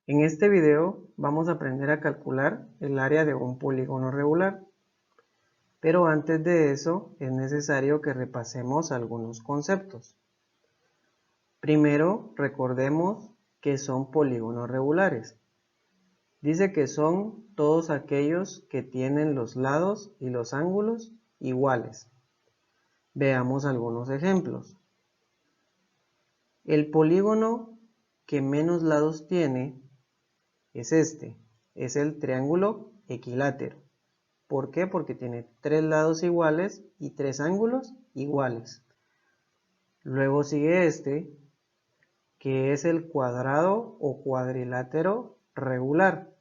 En este video vamos a aprender a calcular el área de un polígono regular. Pero antes de eso es necesario que repasemos algunos conceptos. Primero, recordemos qué son polígonos regulares. Dice que son todos aquellos que tienen los lados y los ángulos iguales. Veamos algunos ejemplos. El polígono que menos lados tiene es este, es el triángulo equilátero. ¿Por qué? Porque tiene 3 lados iguales y 3 ángulos iguales. Luego sigue este, que es el cuadrado o cuadrilátero regular,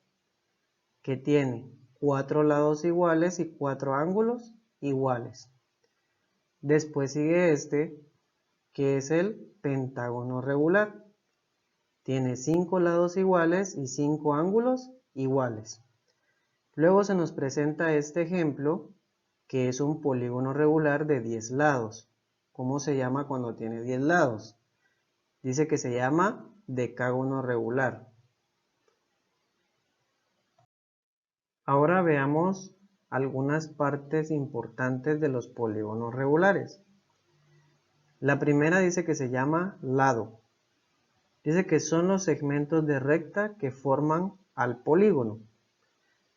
que tiene 4 lados iguales y 4 ángulos iguales. Después sigue este, que es el pentágono regular. Tiene 5 lados iguales y 5 ángulos iguales. Luego se nos presenta este ejemplo, que es un polígono regular de 10 lados. ¿Cómo se llama cuando tiene 10 lados? Dice que se llama decágono regular. Ahora veamos algunas partes importantes de los polígonos regulares. La primera dice que se llama lado. Dice que son los segmentos de recta que forman al polígono.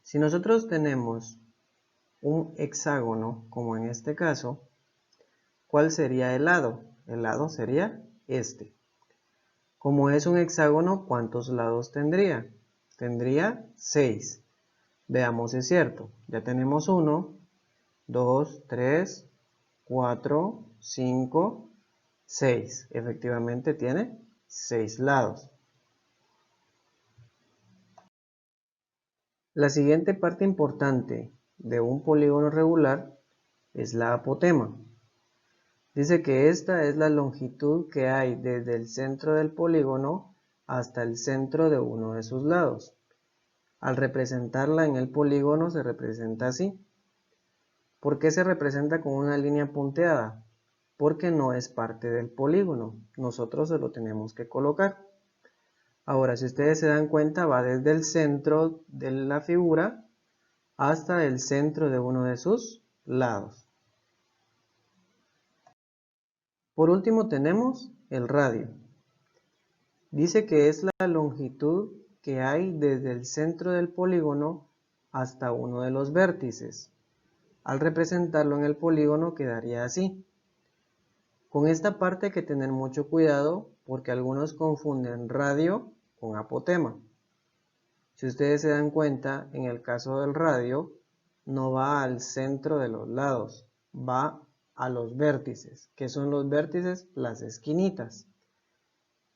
Si nosotros tenemos un hexágono, como en este caso, ¿cuál sería el lado? El lado sería este. Como es un hexágono, ¿cuántos lados tendría? Tendría 6. Veamos si es cierto. Ya tenemos 1, 2, 3, 4, 5, 6. Efectivamente tiene 6 lados. La siguiente parte importante de un polígono regular es la apotema. Dice que esta es la longitud que hay desde el centro del polígono hasta el centro de uno de sus lados. Al representarla en el polígono se representa así. ¿Por qué se representa con una línea punteada? Porque no es parte del polígono. Nosotros se lo tenemos que colocar. Ahora, si ustedes se dan cuenta, va desde el centro de la figura hasta el centro de uno de sus lados. Por último tenemos el radio. Dice que es la longitud que hay desde el centro del polígono hasta uno de los vértices. Al representarlo en el polígono quedaría así. Con esta parte hay que tener mucho cuidado porque algunos confunden radio con apotema. Si ustedes se dan cuenta, en el caso del radio, no va al centro de los lados, va a los vértices. ¿Qué son los vértices? Las esquinitas.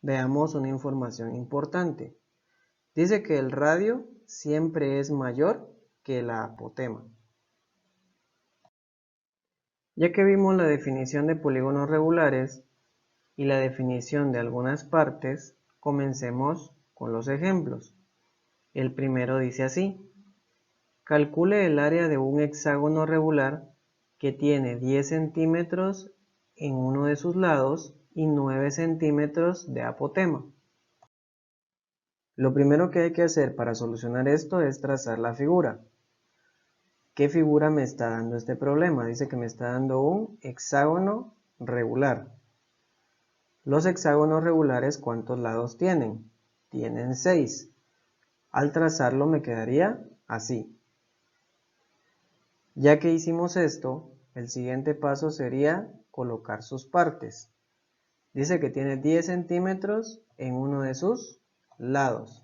Veamos una información importante. Dice que el radio siempre es mayor que la apotema. Ya que vimos la definición de polígonos regulares y la definición de algunas partes, comencemos con los ejemplos. El primero dice así: calcule el área de un hexágono regular que tiene 10 centímetros en uno de sus lados y 9 centímetros de apotema. Lo primero que hay que hacer para solucionar esto es trazar la figura. ¿Qué figura me está dando este problema? Dice que me está dando un hexágono regular. Los hexágonos regulares, ¿cuántos lados tienen? Tienen 6. Al trazarlo me quedaría así. Ya que hicimos esto, el siguiente paso sería colocar sus partes. Dice que tiene 10 centímetros en uno de sus lados.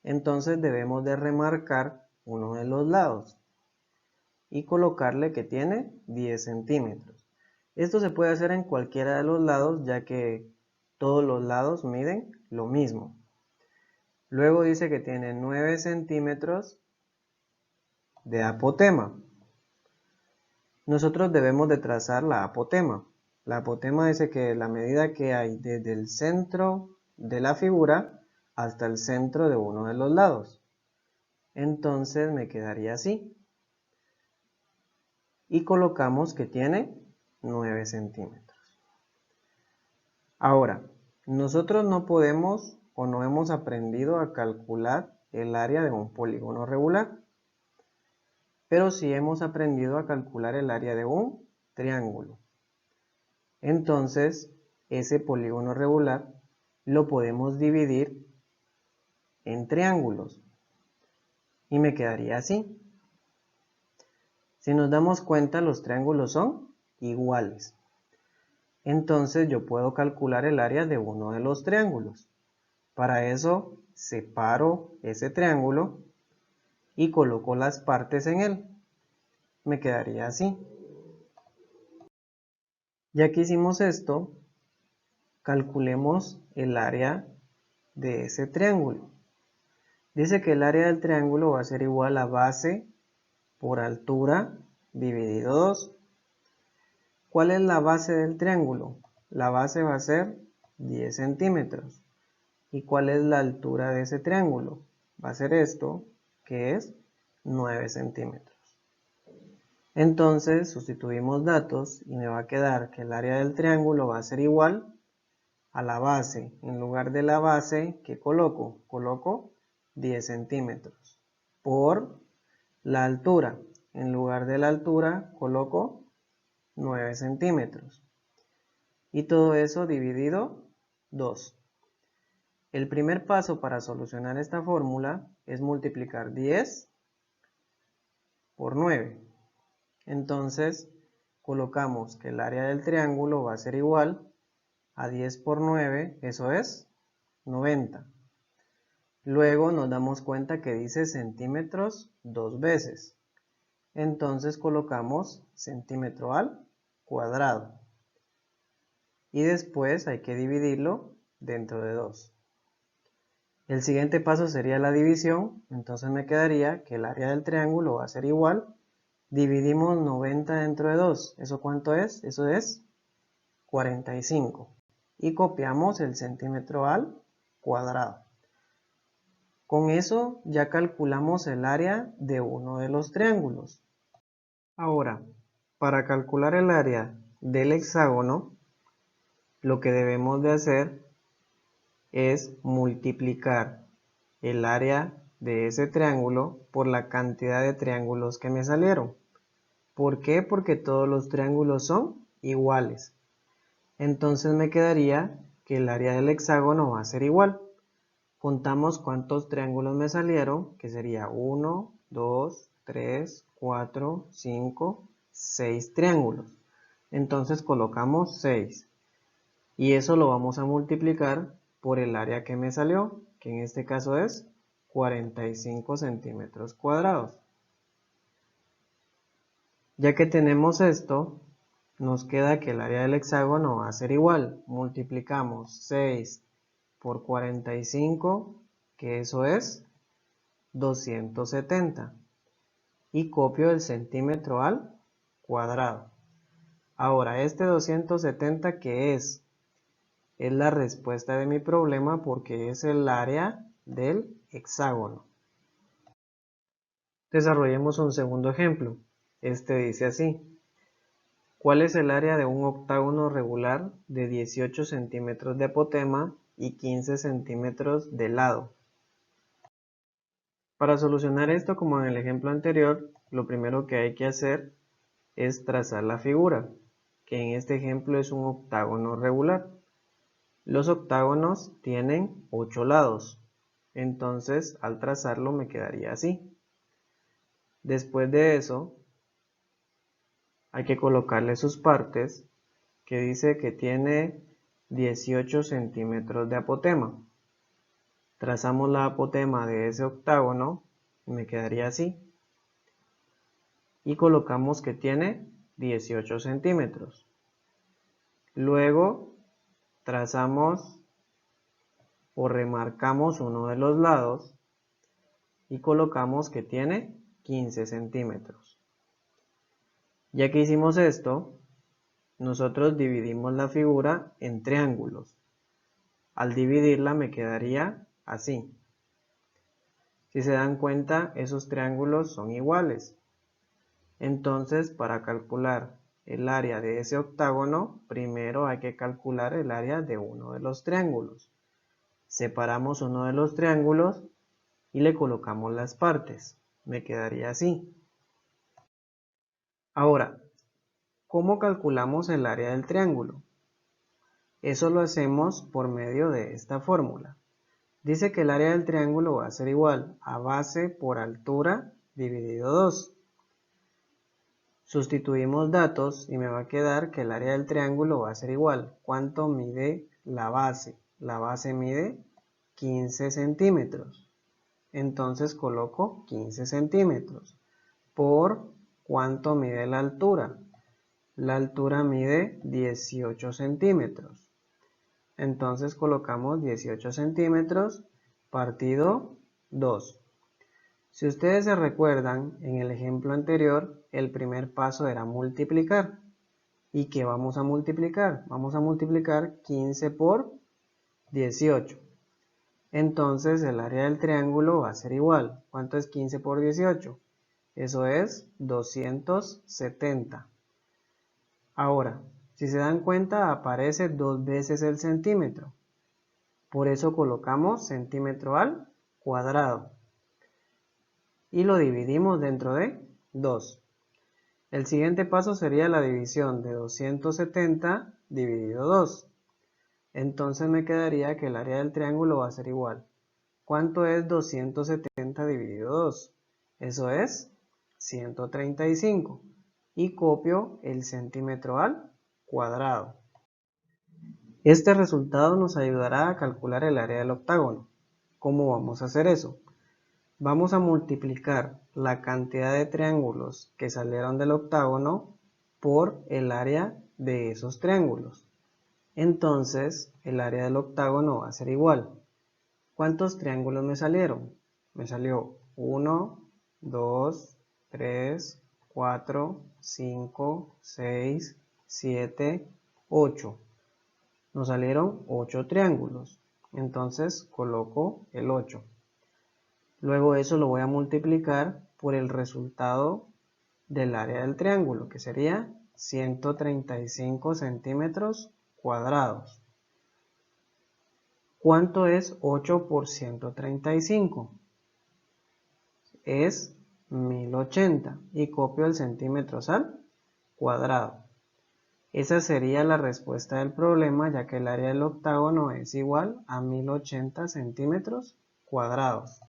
Entonces debemos de remarcar uno de los lados y colocarle que tiene 10 centímetros. Esto se puede hacer en cualquiera de los lados, ya que todos los lados miden lo mismo. Luego dice que tiene 9 centímetros de apotema. Nosotros debemos de trazar la apotema. La apotema dice que la medida que hay desde el centro de la figura hasta el centro de uno de los lados. Entonces me quedaría así. Y colocamos que tiene 9 centímetros. Ahora, nosotros no podemos o no hemos aprendido a calcular el área de un polígono regular. Pero sí hemos aprendido a calcular el área de un triángulo. Entonces, ese polígono regular lo podemos dividir en triángulos. Y me quedaría así. Si nos damos cuenta, los triángulos son iguales. Entonces yo puedo calcular el área de uno de los triángulos. Para eso separo ese triángulo y coloco las partes en él. Me quedaría así. Ya que hicimos esto, calculemos el área de ese triángulo. Dice que el área del triángulo va a ser igual a base por altura dividido 2. ¿Cuál es la base del triángulo? La base va a ser 10 centímetros. ¿Y cuál es la altura de ese triángulo? Va a ser esto, que es 9 centímetros. Entonces sustituimos datos y me va a quedar que el área del triángulo va a ser igual a la base. En lugar de la base, ¿qué coloco? Coloco 10 centímetros por la altura. En lugar de la altura, coloco 9 centímetros. Y todo eso dividido 2. El primer paso para solucionar esta fórmula es multiplicar 10 por 9. Entonces, colocamos que el área del triángulo va a ser igual a 10 por 9, eso es 90. Luego nos damos cuenta que dice centímetros dos veces. Entonces colocamos centímetro al cuadrado. Y después hay que dividirlo dentro de 2. El siguiente paso sería la división. Entonces me quedaría que el área del triángulo va a ser igual. Dividimos 90 dentro de 2. ¿Eso cuánto es? Eso es 45. Y copiamos el centímetro al cuadrado. Con eso ya calculamos el área de uno de los triángulos. Ahora, para calcular el área del hexágono, lo que debemos de hacer es multiplicar el área de ese triángulo por la cantidad de triángulos que me salieron. ¿Por qué? Porque todos los triángulos son iguales. Entonces me quedaría que el área del hexágono va a ser igual. Contamos cuántos triángulos me salieron, que sería 1, 2, 3, 4, 5, 6 triángulos. Entonces colocamos 6. Y eso lo vamos a multiplicar por el área que me salió, que en este caso es 45 centímetros cuadrados. Ya que tenemos esto, nos queda que el área del hexágono va a ser igual. Multiplicamos 6 por 45, que eso es 270. Y copio el centímetro al cuadrado. Ahora, este 270, ¿qué es? Es la respuesta de mi problema porque es el área del hexágono. Desarrollemos un segundo ejemplo. Este dice así. ¿Cuál es el área de un octágono regular de 18 centímetros de apotema y 15 centímetros de lado? Para solucionar esto, como en el ejemplo anterior, lo primero que hay que hacer es trazar la figura, que en este ejemplo es un octágono regular. Los octágonos tienen 8 lados, entonces al trazarlo me quedaría así. Después de eso, hay que colocarle sus partes, que dice que tiene 18 centímetros de apotema. Trazamos la apotema de ese octágono y me quedaría así. Y colocamos que tiene 18 centímetros. Luego trazamos o remarcamos uno de los lados y colocamos que tiene 15 centímetros. Ya que hicimos esto, nosotros dividimos la figura en triángulos. Al dividirla me quedaría así. Si se dan cuenta, esos triángulos son iguales. Entonces, para calcular el área de ese octágono, primero hay que calcular el área de uno de los triángulos. Separamos uno de los triángulos y le colocamos las partes. Me quedaría así. Ahora, ¿cómo calculamos el área del triángulo? Eso lo hacemos por medio de esta fórmula. Dice que el área del triángulo va a ser igual a base por altura dividido 2. Sustituimos datos y me va a quedar que el área del triángulo va a ser igual. ¿Cuánto mide la base? La base mide 15 centímetros. Entonces coloco 15 centímetros. ¿Por cuánto mide la altura? La altura mide 18 centímetros. Entonces colocamos 18 centímetros partido 2. Si ustedes se recuerdan, en el ejemplo anterior, el primer paso era multiplicar. ¿Y qué vamos a multiplicar? Vamos a multiplicar 15 por 18. Entonces el área del triángulo va a ser igual. ¿Cuánto es 15 por 18? Eso es 270. Ahora, si se dan cuenta, aparece 2 veces el centímetro. Por eso colocamos centímetro al cuadrado. Y lo dividimos dentro de 2. El siguiente paso sería la división de 270 dividido 2. Entonces me quedaría que el área del triángulo va a ser igual. ¿Cuánto es 270 dividido 2? Eso es 135. Y copio el centímetro al cuadrado. Este resultado nos ayudará a calcular el área del octágono. ¿Cómo vamos a hacer eso? Vamos a multiplicar la cantidad de triángulos que salieron del octágono por el área de esos triángulos. Entonces, el área del octágono va a ser igual. ¿Cuántos triángulos me salieron? Me salió 1, 2, 3, 4, 5, 6, 7, 8. Nos salieron 8 triángulos. Entonces coloco el 8. Luego eso lo voy a multiplicar por el resultado del área del triángulo, que sería 135 centímetros cuadrados. ¿Cuánto es 8 por 135? Es 1080 y copio el centímetros al cuadrado. Esa sería la respuesta del problema, ya que el área del octágono es igual a 1080 centímetros cuadrados.